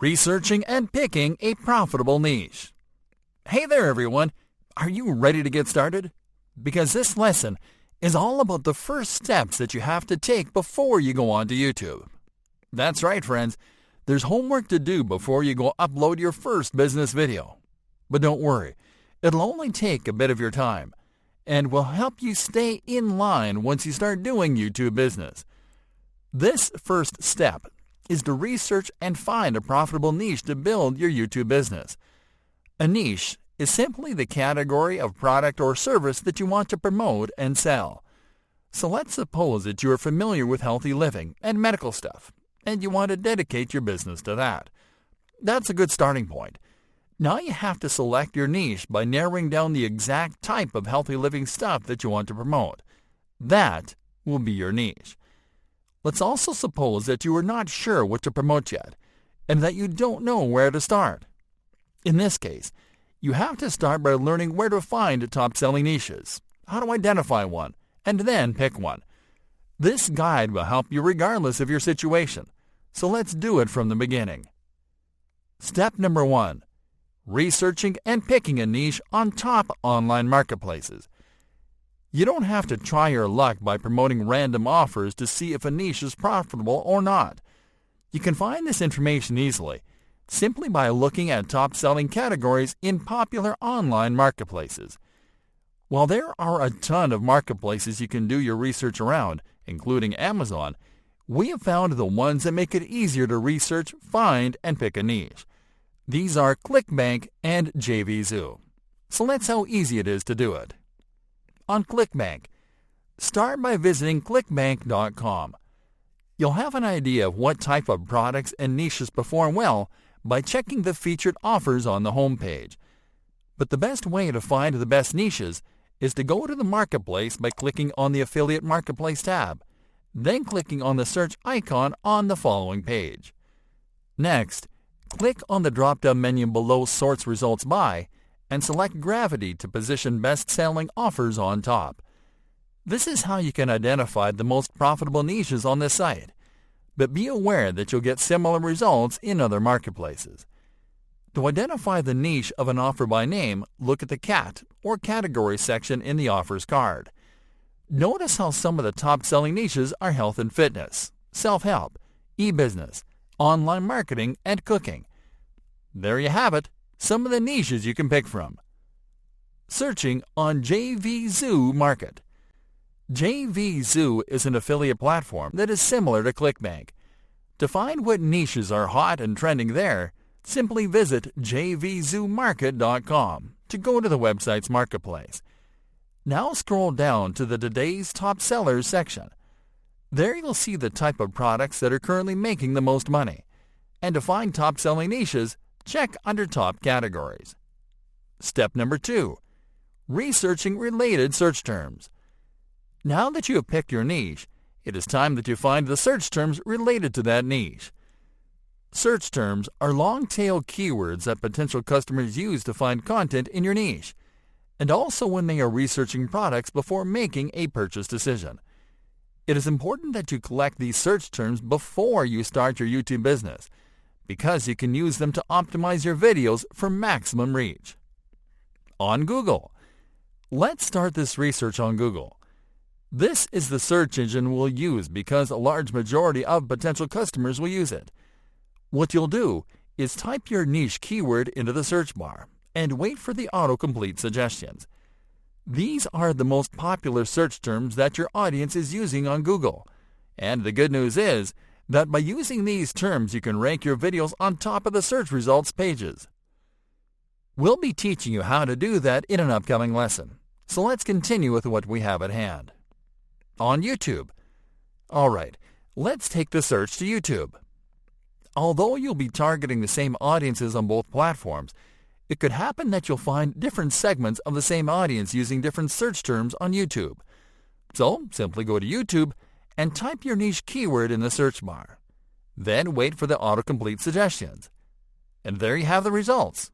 Researching and picking a profitable niche. Hey there everyone, are you ready to get started? Because this lesson is all about the first steps that you have to take before you go onto YouTube. That's right friends, there's homework to do before you go upload your first business video. But don't worry, it'll only take a bit of your time and will help you stay in line once you start doing YouTube business. This first step is to research and find a profitable niche to build your YouTube business. A niche is simply the category of product or service that you want to promote and sell. So let's suppose that you are familiar with healthy living and medical stuff, and you want to dedicate your business to that. That's a good starting point. Now you have to select your niche by narrowing down the exact type of healthy living stuff that you want to promote. That will be your niche. Let's also suppose that you are not sure what to promote yet, and that you don't know where to start. In this case, you have to start by learning where to find top-selling niches, how to identify one, and then pick one. This guide will help you regardless of your situation, so let's do it from the beginning. Step number 1. Researching and picking a niche on top online marketplaces. You don't have to try your luck by promoting random offers to see if a niche is profitable or not. You can find this information easily, simply by looking at top-selling categories in popular online marketplaces. While there are a ton of marketplaces you can do your research around, including Amazon, we have found the ones that make it easier to research, find, and pick a niche. These are ClickBank and JVZoo. So let's see how easy it is to do it. On ClickBank, start by visiting clickbank.com. You'll have an idea of what type of products and niches perform well by checking the featured offers on the homepage. But the best way to find the best niches is to go to the marketplace by clicking on the Affiliate Marketplace tab, then clicking on the search icon on the following page. Next, click on the drop-down menu below Sorts Results By and select Gravity to position best-selling offers on top. This is how you can identify the most profitable niches on this site, but be aware that you'll get similar results in other marketplaces. To identify the niche of an offer by name, look at the CAT or category section in the offers card. Notice how some of the top-selling niches are health and fitness, self-help, e-business, online marketing, and cooking. There you have it, some of the niches you can pick from. Searching on JVZoo Market. JVZoo is an affiliate platform that is similar to ClickBank. To find what niches are hot and trending there, simply visit jvzoomarket.com to go to the website's marketplace. Now scroll down to the Today's Top Sellers section. There you'll see the type of products that are currently making the most money. And to find top-selling niches, check under top categories. Step number 2. Researching related search terms. Now that you have picked your niche, it is time that you find the search terms related to that niche. Search terms are long-tail keywords that potential customers use to find content in your niche, and also when they are researching products before making a purchase decision. It is important that you collect these search terms before you start your YouTube business, because you can use them to optimize your videos for maximum reach. On Google. Let's start this research on Google. This is the search engine we'll use because a large majority of potential customers will use it. What you'll do is type your niche keyword into the search bar and wait for the autocomplete suggestions. These are the most popular search terms that your audience is using on Google. And the good news is that by using these terms you can rank your videos on top of the search results pages. We'll be teaching you how to do that in an upcoming lesson. So let's continue with what we have at hand. On YouTube. Alright, let's take the search to YouTube. Although you'll be targeting the same audiences on both platforms, it could happen that you'll find different segments of the same audience using different search terms on YouTube. So, simply go to YouTube and type your niche keyword in the search bar. Then wait for the autocomplete suggestions. And there you have the results.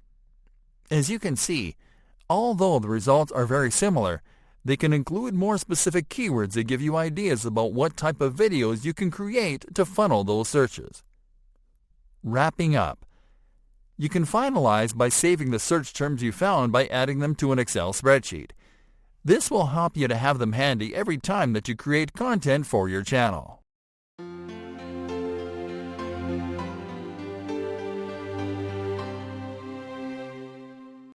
As you can see, although the results are very similar, they can include more specific keywords that give you ideas about what type of videos you can create to funnel those searches. Wrapping up, You can finalize by saving the search terms you found by adding them to an Excel spreadsheet. This will help you to have them handy every time that you create content for your channel.